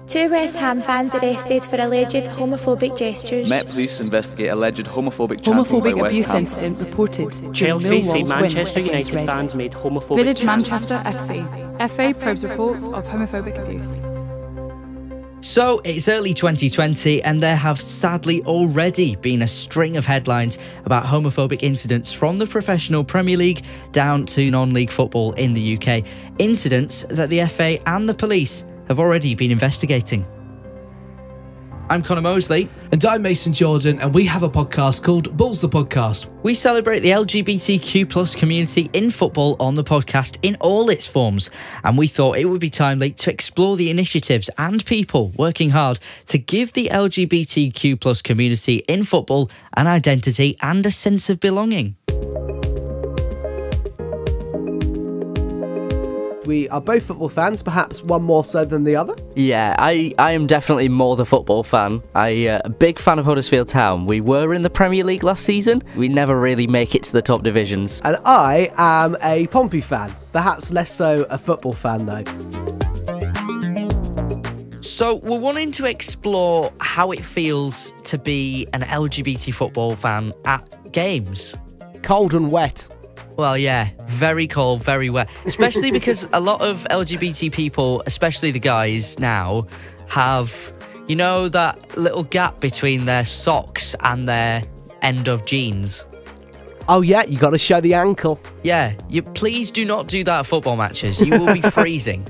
Two West Ham fans arrested for alleged homophobic gestures. Met Police investigate alleged homophobic chanting by West abuse Ham. incident reported. Chelsea say Millwall's Manchester win against United Reading. fans made homophobic Village chants. Manchester FC. FA probes reports of homophobic abuse. So, it's early 2020 and there have sadly already been a string of headlines about homophobic incidents from the professional Premier League down to non-league football in the UK. Incidents that the FA and the police have already been investigating. I'm Connor Mosley. And I'm Mason Jordan, and we have a podcast called Balls the Podcast. We celebrate the LGBTQ+ community in football on the podcast in all its forms, and we thought it would be timely to explore the initiatives and people working hard to give the LGBTQ+ community in football an identity and a sense of belonging. We are both football fans, perhaps one more so than the other. Yeah, I am definitely more the football fan. A big fan of Huddersfield Town. We were in the Premier League last season. We never really make it to the top divisions. And I am a Pompey fan, perhaps less so a football fan though. So we're wanting to explore how it feels to be an LGBT football fan at games. Cold and wet. Well, yeah, very cold, very wet. Especially because a lot of LGBT people, especially the guys now, have, you know, that little gap between their socks and their end of jeans. Oh yeah, you got to show the ankle. Yeah, please do not do that at football matches. You will be freezing.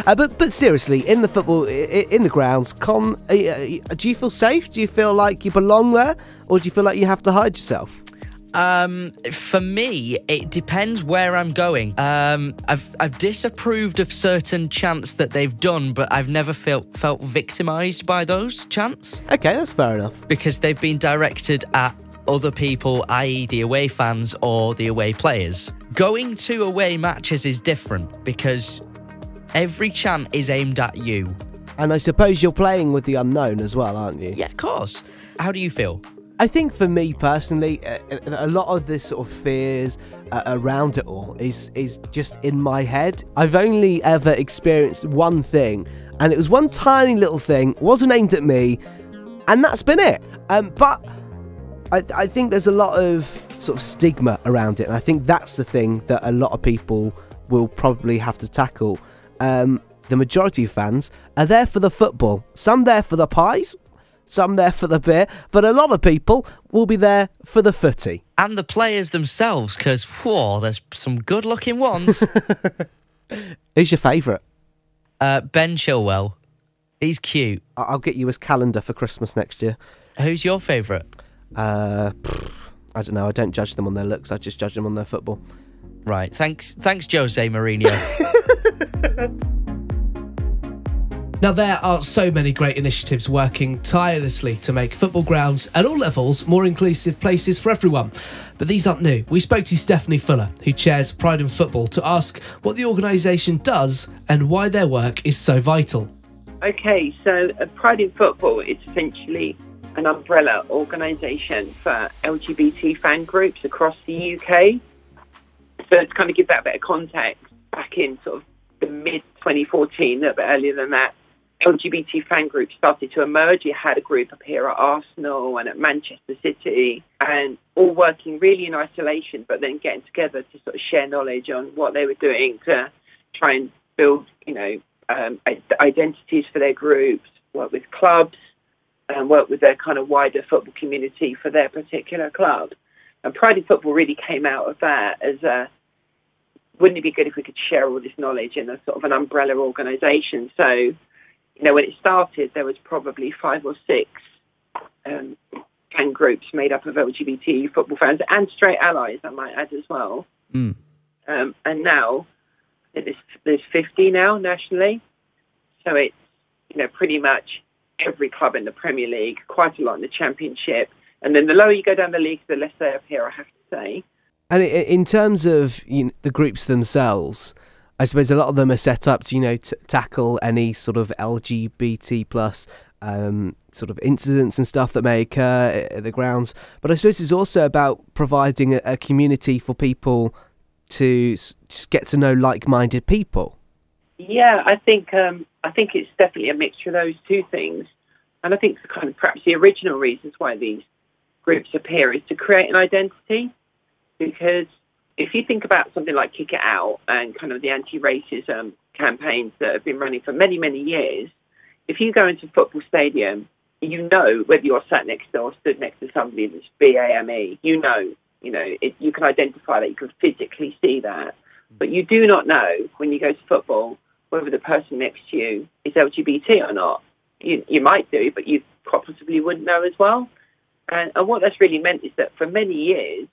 But seriously, in the football, in the grounds, do you feel safe? Do you feel like you belong there? Or do you feel like you have to hide yourself? For me, it depends where I'm going. I've disapproved of certain chants that they've done, but I've never felt victimised by those chants. Okay, that's fair enough. Because they've been directed at other people, i.e. the away fans or the away players. Going to away matches is different because every chant is aimed at you. And I suppose you're playing with the unknown as well, aren't you? Yeah, of course. How do you feel? I think for me personally, a lot of this sort of fears around it all is just in my head. I've only ever experienced one thing, and it was one tiny little thing, wasn't aimed at me, and that's been it. But I think there's a lot of sort of stigma around it, and I think that's the thing that a lot of people will probably have to tackle. The majority of fans are there for the football, some there for the pies, some there for the beer, but a lot of people will be there for the footy. And the players themselves, because, whoa, there's some good-looking ones. Who's your favourite? Ben Chilwell. He's cute. I'll get you his calendar for Christmas next year. Who's your favourite? I don't know. I don't judge them on their looks. I just judge them on their football. Right. Thanks, Jose Mourinho. Now, there are so many great initiatives working tirelessly to make football grounds at all levels more inclusive places for everyone. But these aren't new. We spoke to Stephanie Fuller, who chairs Pride in Football, to ask what the organisation does and why their work is so vital. Okay, so Pride in Football is essentially an umbrella organisation for LGBT fan groups across the UK. So to kind of give that a bit of context, back in sort of the mid-2014, a little bit earlier than that, LGBT fan groups started to emerge. You had a group up here at Arsenal and at Manchester City, and all working really in isolation, but then getting together to sort of share knowledge on what they were doing to try and build, identities for their groups, work with clubs, and work with their kind of wider football community for their particular club. And Pride in Football really came out of that as wouldn't it be good if we could share all this knowledge in a sort of an umbrella organisation? So, when it started, there was probably 5 or 6 fan groups made up of LGBT football fans and straight allies, I might add as well. And now there's 50 now nationally. So it's, pretty much every club in the Premier League, quite a lot in the Championship. And then the lower you go down the league, the less they appear, I have to say. And in terms of the groups themselves, I suppose a lot of them are set up to, tackle any sort of LGBT plus sort of incidents and stuff that may occur at the grounds. But I suppose it's also about providing a community for people to just get to know like-minded people. Yeah, I think it's definitely a mixture of those two things. And I think kind of perhaps the original reasons why these groups appear is to create an identity. Because if you think about something like Kick It Out and kind of the anti-racism campaigns that have been running for many, many years, if you go into a football stadium, you know whether you're sat next to or stood next to somebody that's BAME, you can identify that, you can physically see that. But you do not know when you go to football whether the person next to you is LGBT or not. You might do, but you possibly wouldn't know as well. And what that's really meant is that for many years,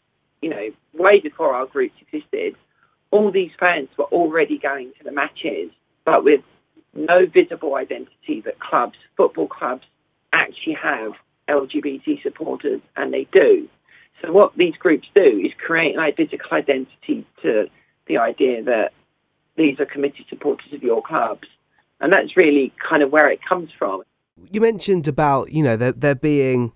way before our groups existed, all these fans were already going to the matches, but with no visible identity that football clubs, actually have LGBT supporters, and they do. So what these groups do is create a physical identity to the idea that these are committed supporters of your clubs. And that's really kind of where it comes from. You mentioned about, there being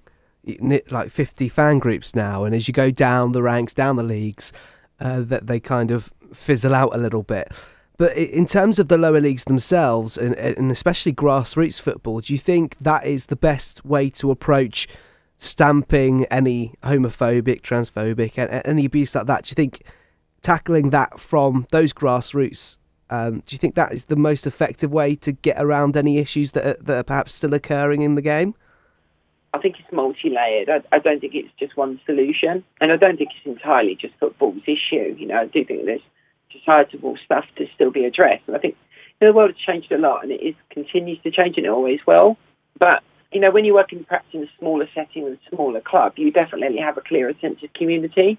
like 50 fan groups now, and as you go down the ranks, down the leagues, that they kind of fizzle out a little bit. But in terms of the lower leagues themselves, and especially grassroots football, do you think that is the best way to approach stamping any homophobic, transphobic, any abuse like that? Do you think tackling that from those grassroots, do you think that is the most effective way to get around any issues that are perhaps still occurring in the game? I think it's multi-layered. I don't think it's just one solution. And I don't think it's entirely just football's issue. I do think there's societal stuff to still be addressed. And I think the world has changed a lot, and it continues to change, and it always will. But, when you're working perhaps in a smaller setting with a smaller club, you definitely have a clearer sense of community.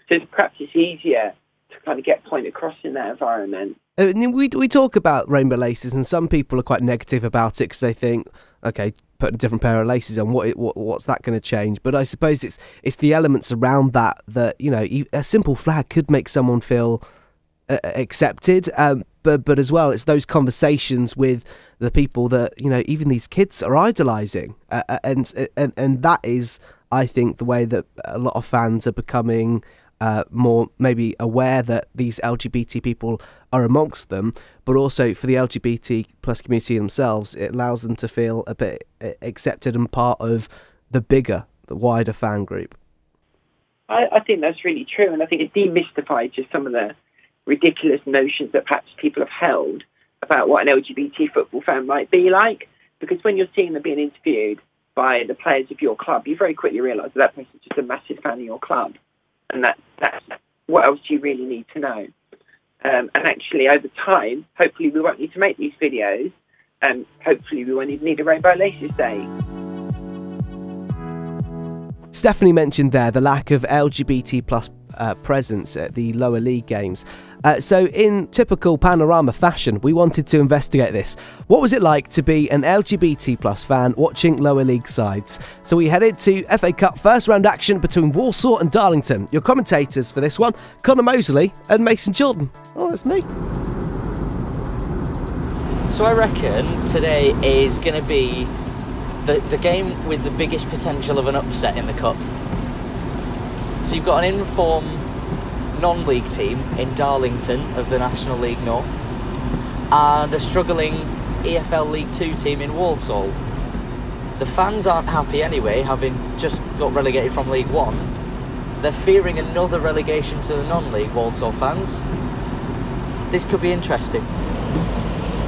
So perhaps it's easier to kind of get a point across in that environment. We talk about rainbow laces, and some people are quite negative about it because they think, okay, putting a different pair of laces on, what's that going to change? But I suppose it's the elements around that a simple flag could make someone feel accepted, but as well, it's those conversations with the people that even these kids are idolising, and that is, I think, the way that a lot of fans are becoming more maybe aware that these LGBT people are amongst them, but also for the LGBT plus community themselves, it allows them to feel a bit accepted and part of the wider fan group. I think that's really true, and I think it demystifies just some of the ridiculous notions that perhaps people have held about what an LGBT football fan might be like, because when you're seeing them being interviewed by the players of your club, you very quickly realise that person's just a massive fan of your club. And that's what else do you really need to know? And actually, over time, hopefully we won't need to make these videos, and hopefully we won't even need a Rainbow Laces Day. Stephanie mentioned there the lack of LGBT plus presence at the lower league games. So in typical Panorama fashion, we wanted to investigate this. What was it like to be an LGBT plus fan watching lower league sides? So we headed to FA Cup first round action between Warsaw and Darlington. Your commentators for this one, Connor Mosley and Mason Jordan. Oh, that's me. So I reckon today is going to be the game with the biggest potential of an upset in the Cup. So you've got an informed non-league team in Darlington of the National League North and a struggling EFL League 2 team in Warsaw. The fans aren't happy anyway, having just got relegated from League 1. They're fearing another relegation to the non-league Warsaw fans. This could be interesting.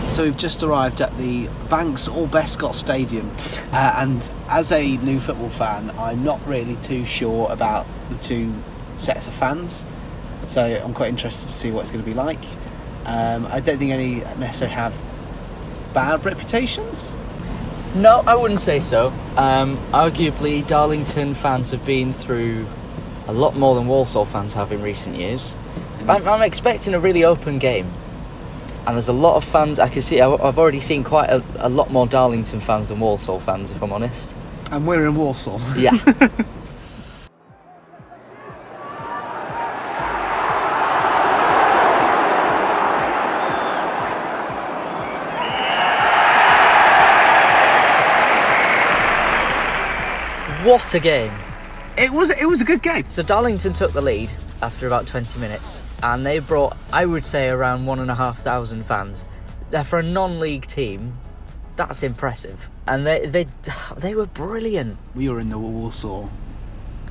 So we've just arrived at the Banks or Bescott Stadium, and as a new football fan, I'm not really too sure about the two sets of fans, so I'm quite interested to see what it's going to be like. I don't think any necessarily have bad reputations. No, I wouldn't say so. Arguably, Darlington fans have been through a lot more than Warsaw fans have in recent years. I'm expecting a really open game. And there's a lot of fans, I can see, I've already seen quite a lot more Darlington fans than Warsaw fans, if I'm honest. And we're in Warsaw. Yeah. What a game. It was a good game. So Darlington took the lead after about 20 minutes, and they brought, I would say, around 1,500 fans. for a non-league team, that's impressive. And they were brilliant. We were in the Warsaw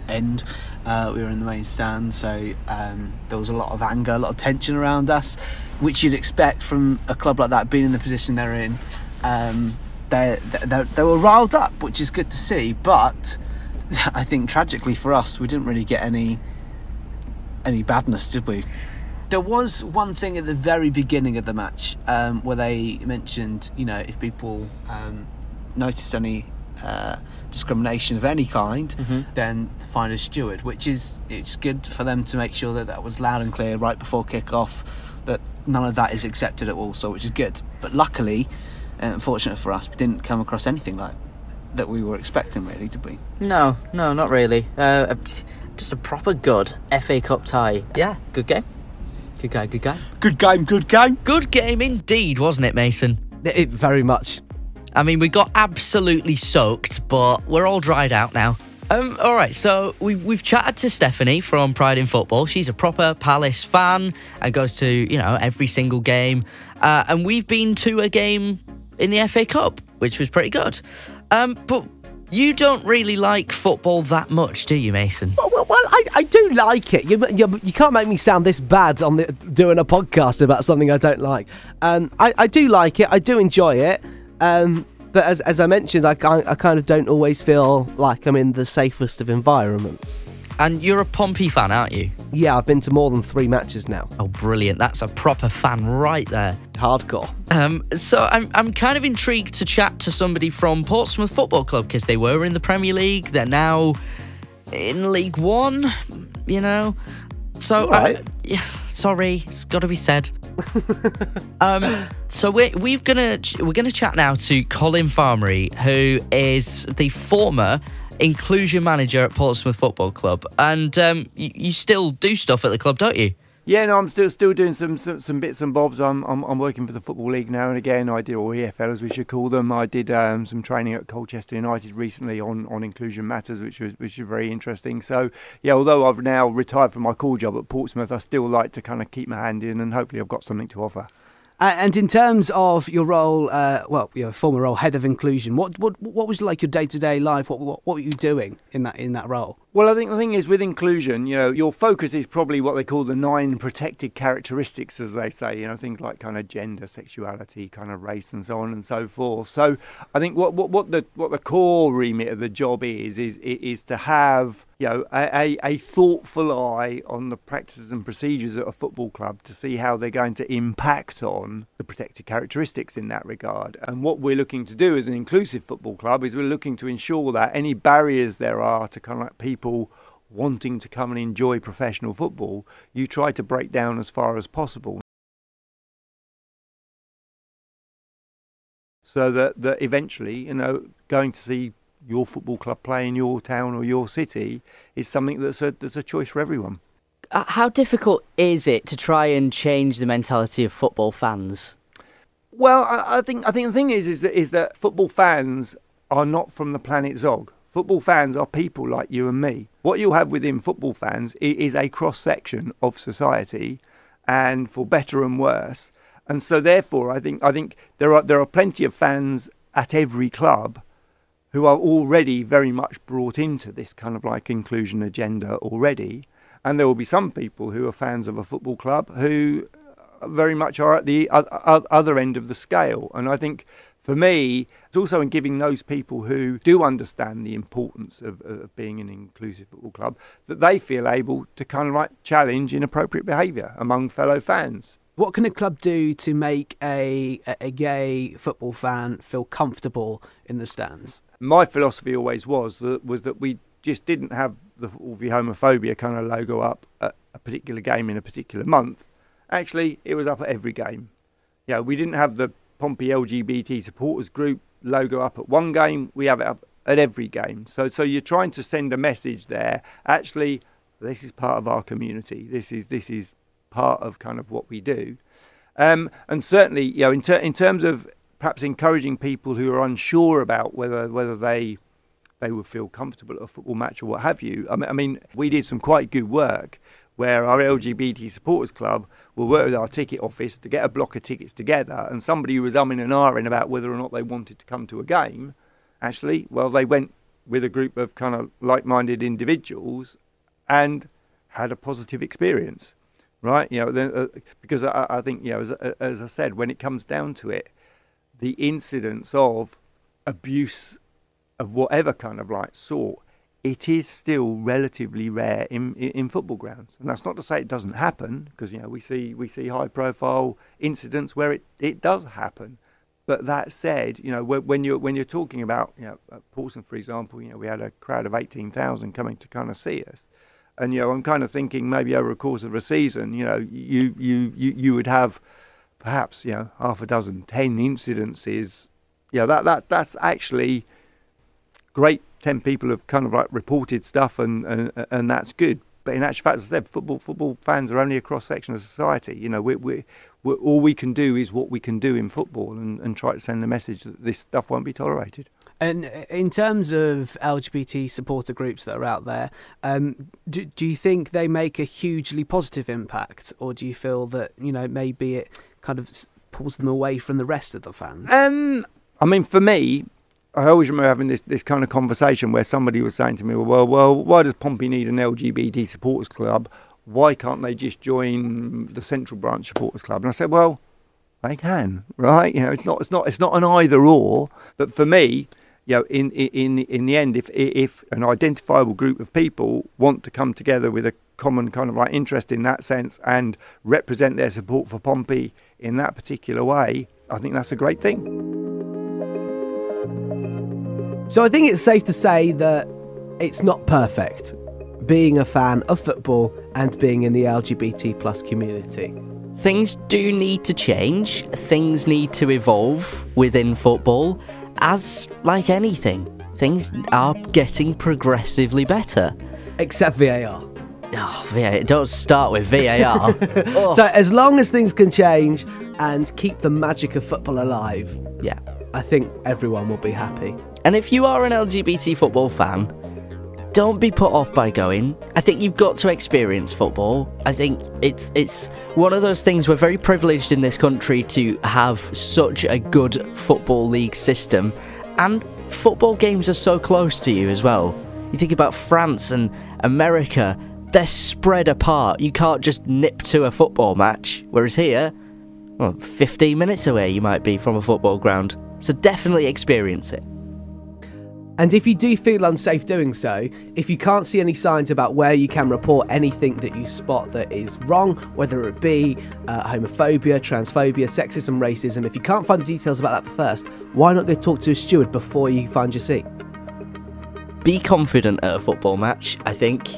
end. We were in the main stand, so there was a lot of anger, a lot of tension around us, which you'd expect from a club like that being in the position they're in. They were riled up, which is good to see, but I think tragically for us, we didn't really get any badness, did we? There was one thing at the very beginning of the match where they mentioned, if people noticed any discrimination of any kind, then find a steward, it's good for them to make sure that was loud and clear right before kick-off, that none of that is accepted at Warsaw, which is good. But luckily, unfortunate for us, we didn't come across anything like that we were expecting, really, did we? No, not really. Just a proper good FA Cup tie. Yeah, good game. Good game. Good game indeed, wasn't it, Mason? It very much. I mean, we got absolutely soaked, but we're all dried out now. All right, so we've chatted to Stephanie from Pride in Football. She's a proper Palace fan and goes to, every single game. And we've been to a game in the FA Cup, which was pretty good. But you don't really like football that much, do you, Mason? Well, I do like it. You can't make me sound this bad on doing a podcast about something I don't like. I do like it. I do enjoy it. But as I mentioned, I kind of don't always feel like I'm in the safest of environments. And you're a Pompey fan, aren't you? Yeah, I've been to more than 3 matches now. Oh, brilliant. That's a proper fan right there. Hardcore. So I'm kind of intrigued to chat to somebody from Portsmouth Football Club, because they were in the Premier League. They're now in League One, So, right. Yeah, sorry, it's got to be said. So we're gonna chat now to Colin Farmery, who is the former inclusion manager at Portsmouth Football Club, and you still do stuff at the club, don't you? Yeah, no, I'm still doing some bits and bobs. I'm working for the Football League now and again. I did, or EFL as we should call them. I did some training at Colchester United recently on inclusion matters, which was very interesting. So yeah, although I've now retired from my core job at Portsmouth, I still like to kind of keep my hand in, and hopefully I've got something to offer. And in terms of your role, your former role, head of inclusion, what was like your day-to-day life? What were you doing in that role? Well, I think the thing is with inclusion, your focus is probably what they call the 9 protected characteristics, as they say. Things like kind of gender, sexuality, kind of race, and so on and so forth. So I think what the core remit of the job is to have a thoughtful eye on the practices and procedures at a football club to see how they're going to impact on the protected characteristics in that regard. And what we're looking to do as an inclusive football club is we're looking to ensure that any barriers there are to kind of like people wanting to come and enjoy professional football, you try to break down as far as possible, so that eventually, going to see your football club play in your town or your city is something that's a choice for everyone. How difficult is it to try and change the mentality of football fans? Well, I think the thing is that football fans are not from the planet Zog. Football fans are people like you and me. What you'll have within football fans is a cross-section of society, and for better and worse. And so therefore, I think there are plenty of fans at every club who are already very much brought into this kind of like inclusion agenda already. And there will be some people who are fans of a football club who very much are at the other end of the scale. And I think for me, it's also in giving those people who do understand the importance of being an inclusive football club, that they feel able to kind of like challenge inappropriate behaviour among fellow fans. What can a club do to make a gay football fan feel comfortable in the stands? My philosophy always was that we just didn't have the Football v Homophobia kind of logo up at a particular game in a particular month. Actually, it was up at every game. We didn't have the Pompey LGBT supporters group logo up at one game. We have it up at every game. So you're trying to send a message there. Actually, this is part of our community. This is part of kind of what we do. And certainly, in terms of perhaps encouraging people who are unsure about whether they would feel comfortable at a football match or what have you. I mean, we did some quite good work where our LGBT supporters club will work with our ticket office to get a block of tickets together, and somebody who was umming and ahhing about whether or not they wanted to come to a game, actually, well, they went with a group of kind of like-minded individuals and had a positive experience, right? Because I think, as I said, when it comes down to it, the incidence of abuse of whatever kind of sort, it is still relatively rare in football grounds. And that's not to say it doesn't happen, because we see high profile incidents where it does happen. But that said, when you're talking about at Paulson, for example, we had a crowd of 18,000 coming to kind of see us, and I'm kind of thinking maybe over a course of a season, you would have perhaps half a dozen, 10 incidences. That's actually great. 10 people have kind of reported stuff, and that's good. But in actual fact, as I said, football fans are only a cross section of society. We're all we can do is what we can do in football, and try to send the message that this stuff won't be tolerated. And in terms of LGBT supporter groups that are out there, do you think they make a hugely positive impact, or do you feel that maybe it kind of pulls them away from the rest of the fans? I mean, for me, I always remember having this kind of conversation where somebody was saying to me, well, why does Pompey need an LGBT supporters club? Why can't they just join the Central Branch supporters club? And I said, well, they can, right? It's not an either or. But for me, in the end, if an identifiable group of people want to come together with a common kind of interest in that sense and represent their support for Pompey in that particular way, I think that's a great thing. So I think it's safe to say that it's not perfect being a fan of football and being in the LGBT plus community. Things do need to change. Things need to evolve within football. As like anything, things are getting progressively better. Except VAR. Oh, VAR. Don't start with VAR. Oh. So as long as things can change and keep the magic of football alive, yeah, I think everyone will be happy. And if you are an LGBT football fan, don't be put off by going. I think you've got to experience football. I think it's one of those things, we're very privileged in this country to have such a good football league system, and football games are so close to you as well. You think about France and America, they're spread apart. You can't just nip to a football match, whereas here, 15 minutes away you might be from a football ground. So definitely experience it. And if you do feel unsafe doing so, if you can't see any signs about where you can report anything that you spot that is wrong, whether it be homophobia, transphobia, sexism, racism, if you can't find the details about that first, why not go talk to a steward before you find your seat? Be confident at a football match, I think,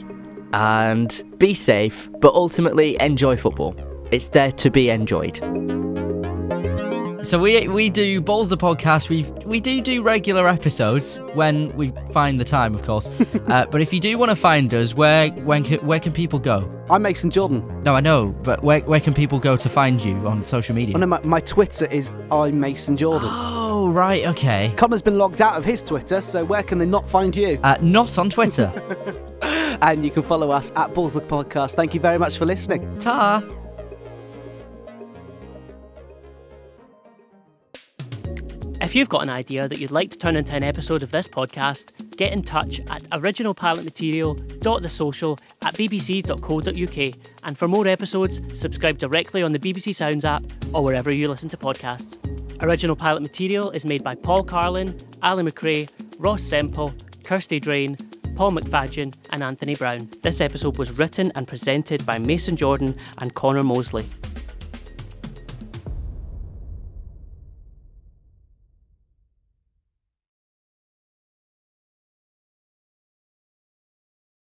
and be safe, but ultimately enjoy football. It's there to be enjoyed. So we do Balls the podcast. We do regular episodes when we find the time, of course. But if you do want to find us, where can people go? I'm Mason Jordan. No, I know, but where can people go to find you on social media? Oh, no, my Twitter is I'm Mason Jordan. Oh, right, okay. Connor's been logged out of his Twitter, so where can they not find you? Not on Twitter. And you can follow us at Balls the podcast. Thank you very much for listening. Ta. If you've got an idea that you'd like to turn into an episode of this podcast, get in touch at originalpilotmaterial.thesocial@bbc.co.uk. And for more episodes, subscribe directly on the BBC Sounds app or wherever you listen to podcasts. Original Pilot Material is made by Paul Carlin, Ali McRae, Ross Semple, Kirsty Drain, Paul McFadgen and Anthony Brown. This episode was written and presented by Mason Jordan and Connor Mosley.